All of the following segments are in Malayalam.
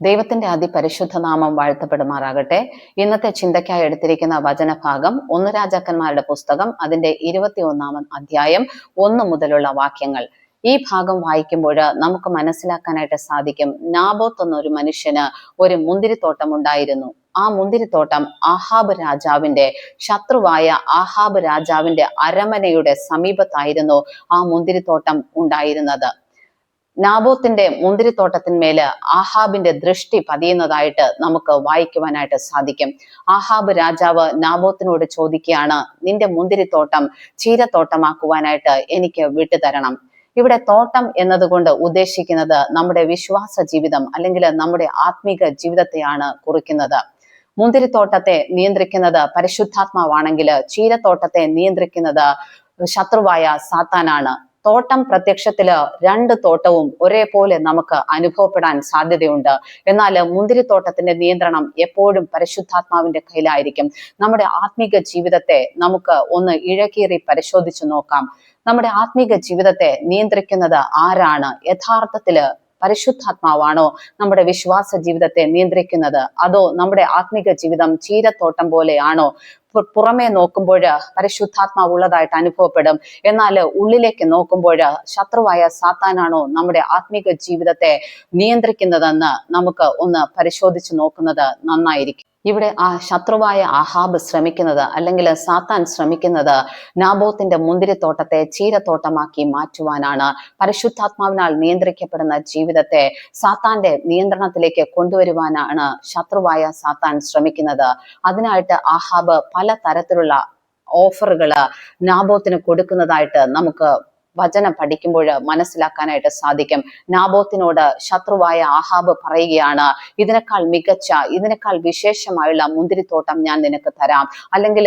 ദൈവത്തിന്റെ അതിപരിശുദ്ധ നാമം വാഴ്ത്തപ്പെടുമാറാകട്ടെ. ഇന്നത്തെ ചിന്തയ്ക്കായി എടുത്തിരിക്കുന്ന വചനഭാഗം 1 രാജാക്കന്മാരുടെ പുസ്തകം അതിന്റെ 21 അധ്യായം 1 മുതലുള്ള വാക്യങ്ങൾ. ഈ ഭാഗം വായിക്കുമ്പോൾ നമുക്ക് മനസ്സിലാക്കാനായിട്ട് സാധിക്കും, നാബോത്ത് എന്നൊരു മനുഷ്യന് ഒരു മുന്തിരിത്തോട്ടം ഉണ്ടായിരുന്നു. ആ മുന്തിരിത്തോട്ടം ആഹാബ് രാജാവിന്റെ ശത്രുവായ ആഹാബ് രാജാവിന്റെ അരമനയുടെ സമീപത്തായിരുന്നു ആ മുന്തിരിത്തോട്ടം ഉണ്ടായിരുന്നത്. നാബോത്തിന്റെ മുന്തിരിത്തോട്ടത്തിന്മേല് ആഹാബിന്റെ ദൃഷ്ടി പതിയുന്നതായിട്ട് നമുക്ക് വായിക്കുവാനായിട്ട് സാധിക്കും. ആഹാബ് രാജാവ് നാബോത്തിനോട് ചോദിക്കുകയാണ്, നിന്റെ മുന്തിരിത്തോട്ടം ചീരത്തോട്ടമാക്കുവാനായിട്ട് എനിക്ക് വിട്ടുതരണം. ഇവിടെ തോട്ടം എന്നതുകൊണ്ട് ഉദ്ദേശിക്കുന്നത് നമ്മുടെ വിശ്വാസ ജീവിതം അല്ലെങ്കിൽ നമ്മുടെ ആത്മീക ജീവിതത്തെയാണ് കുറിക്കുന്നത്. മുന്തിരിത്തോട്ടത്തെ നിയന്ത്രിക്കുന്നത് പരിശുദ്ധാത്മാവാണെങ്കിൽ ചീരത്തോട്ടത്തെ നിയന്ത്രിക്കുന്നത് ശത്രുവായ സാത്താനാണ്. തോട്ടം പ്രത്യക്ഷത്തില് രണ്ട് തോട്ടവും ഒരേപോലെ നമുക്ക് അനുഭവപ്പെടാൻ സാധ്യതയുണ്ട്. എന്നാൽ മുന്തിരിത്തോട്ടത്തിന്റെ നിയന്ത്രണം എപ്പോഴും പരിശുദ്ധാത്മാവിന്റെ കയ്യിലായിരിക്കും. നമ്മുടെ ആത്മീക ജീവിതത്തെ നമുക്ക് ഒന്ന് ഇഴകീറി പരിശോധിച്ചു നോക്കാം. നമ്മുടെ ആത്മീക ജീവിതത്തെ നിയന്ത്രിക്കുന്നത് ആരാണ്? യഥാർത്ഥത്തില് പരിശുദ്ധാത്മാവാണോ നമ്മുടെ വിശ്വാസ ജീവിതത്തെ നിയന്ത്രിക്കുന്നത്? അതോ നമ്മുടെ ആത്മീക ജീവിതം ചീരത്തോട്ടം പോലെയാണോ? പുറമേ നോക്കുമ്പോൾ പരിശുദ്ധാത്മാവ് ഉള്ളതായിട്ട് അനുഭവപ്പെടും, എന്നാൽ ഉള്ളിലേക്ക് നോക്കുമ്പോൾ ശത്രുവായ സാത്താനാണോ നമ്മുടെ ആത്മീക ജീവിതത്തെ നിയന്ത്രിക്കുന്നതെന്ന് നമുക്ക് ഒന്ന് പരിശോധിച്ച് നോക്കുന്നത് നന്നായിരിക്കും. ഇവിടെ ആ ശത്രുവായ ആഹാബ് ശ്രമിക്കുന്നത് അല്ലെങ്കിൽ സാത്താൻ ശ്രമിക്കുന്നത് നാബോത്തിന്റെ മുന്തിരിത്തോട്ടത്തെ ചീരത്തോട്ടമാക്കി മാറ്റുവാനാണ്. പരിശുദ്ധാത്മാവിനാൽ നിയന്ത്രിക്കപ്പെടുന്ന ജീവിതത്തെ സാത്താന്റെ നിയന്ത്രണത്തിലേക്ക് കൊണ്ടുവരുവാനാണ് ശത്രുവായ സാത്താൻ ശ്രമിക്കുന്നത്. അതിനായിട്ട് ആഹാബ് പല തരത്തിലുള്ള ഓഫറുകള് നാബോത്തിന് കൊടുക്കുന്നതായിട്ട് നമുക്ക് വചനം പഠിക്കുമ്പോൾ മനസ്സിലാക്കാനായിട്ട് സാധിക്കും. നാബോത്തിനോട് ശത്രുവായ ആഹാബ് പറയുകയാണ്, ഇതിനേക്കാൾ വിശേഷമായുള്ള മുന്തിരിത്തോട്ടം ഞാൻ നിനക്ക് തരാം, അല്ലെങ്കിൽ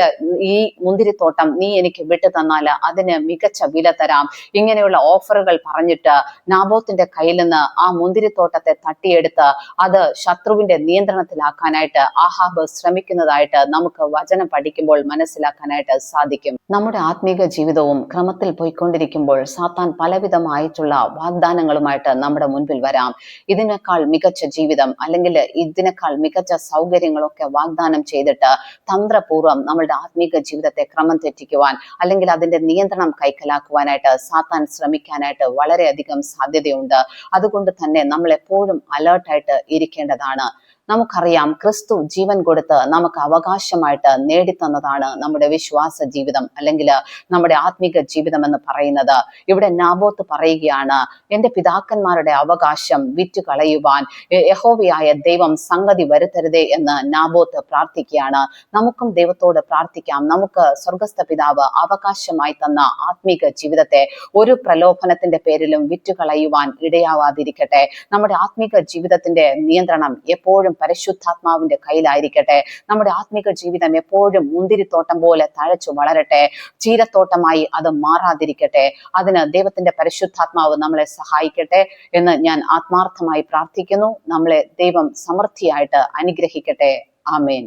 ഈ മുന്തിരിത്തോട്ടം നീ എനിക്ക് വിട്ടു തന്നാൽ അതിന് മികച്ച വില തരാം. ഇങ്ങനെയുള്ള ഓഫറുകൾ പറഞ്ഞിട്ട് നാബോത്തിന്റെ കയ്യിൽ നിന്ന് ആ മുന്തിരിത്തോട്ടത്തെ തട്ടിയെടുത്ത് അത് ശത്രുവിന്റെ നിയന്ത്രണത്തിലാക്കാനായിട്ട് ആഹാബ് ശ്രമിക്കുന്നതായിട്ട് നമുക്ക് വചനം പഠിക്കുമ്പോൾ മനസ്സിലാക്കാനായിട്ട് സാധിക്കും. നമ്മുടെ ആത്മീക ജീവിതവും ക്രമത്തിൽ പോയിക്കൊണ്ടിരിക്കുമ്പോൾ സാത്താൻ പലവിധമായിട്ടുള്ള വാഗ്ദാനങ്ങളുമായിട്ട് നമ്മുടെ മുൻപിൽ വരാം. ഇതിനേക്കാൾ മികച്ച ജീവിതം അല്ലെങ്കിൽ ഇതിനേക്കാൾ മികച്ച സൗകര്യങ്ങളൊക്കെ വാഗ്ദാനം ചെയ്തിട്ട് തന്ത്രപൂർവ്വം നമ്മളുടെ ആത്മീക ജീവിതത്തെ ക്രമം തെറ്റിക്കുവാൻ അല്ലെങ്കിൽ അതിന്റെ നിയന്ത്രണം കൈക്കലാക്കുവാനായിട്ട് സാത്താൻ ശ്രമിക്കാനായിട്ട് വളരെയധികം സാധ്യതയുണ്ട്. അതുകൊണ്ട് തന്നെ നമ്മൾ എപ്പോഴും അലേർട്ടായിട്ട് ഇരിക്കേണ്ടതാണ്. നമുക്കറിയാം, ക്രിസ്തു ജീവൻ കൊടുത്ത് നമുക്ക് അവകാശമായിട്ട് നേടിത്തന്നതാണ് നമ്മുടെ വിശ്വാസ ജീവിതം അല്ലെങ്കിൽ നമ്മുടെ ആത്മീക ജീവിതം എന്ന് പറയുന്നത്. ഇവിടെ നാബോത്ത് പറയുകയാണ്, എന്റെ പിതാക്കന്മാരുടെ അവകാശം വിറ്റുകളയുവാൻ യഹോവയായ ദൈവം സംഗതി വരുത്തരുതേ എന്ന് നാബോത്ത് പ്രാർത്ഥിക്കുകയാണ്. നമുക്കും ദൈവത്തോട് പ്രാർത്ഥിക്കാം, നമുക്ക് സ്വർഗസ്ഥ പിതാവ് അവകാശമായി തന്ന ആത്മീക ജീവിതത്തെ ഒരു പ്രലോഭനത്തിന്റെ പേരിലും വിറ്റുകളയുവാൻ ഇടയാവാതിരിക്കട്ടെ. നമ്മുടെ ആത്മീക ജീവിതത്തിന്റെ നിയന്ത്രണം എപ്പോഴും പരിശുദ്ധാത്മാവിന്റെ കയ്യിലായിരിക്കട്ടെ. നമ്മുടെ ആത്മീക ജീവിതം എപ്പോഴും മുന്തിരിത്തോട്ടം പോലെ തഴച്ചു വളരട്ടെ, ചീരത്തോട്ടമായി അത് മാറാതിരിക്കട്ടെ. അതിന് ദൈവത്തിന്റെ പരിശുദ്ധാത്മാവ് നമ്മളെ സഹായിക്കട്ടെ എന്ന് ഞാൻ ആത്മാർത്ഥമായി പ്രാർത്ഥിക്കുന്നു. നമ്മളെ ദൈവം സമൃദ്ധിയായിട്ട് അനുഗ്രഹിക്കട്ടെ. ആമേൻ.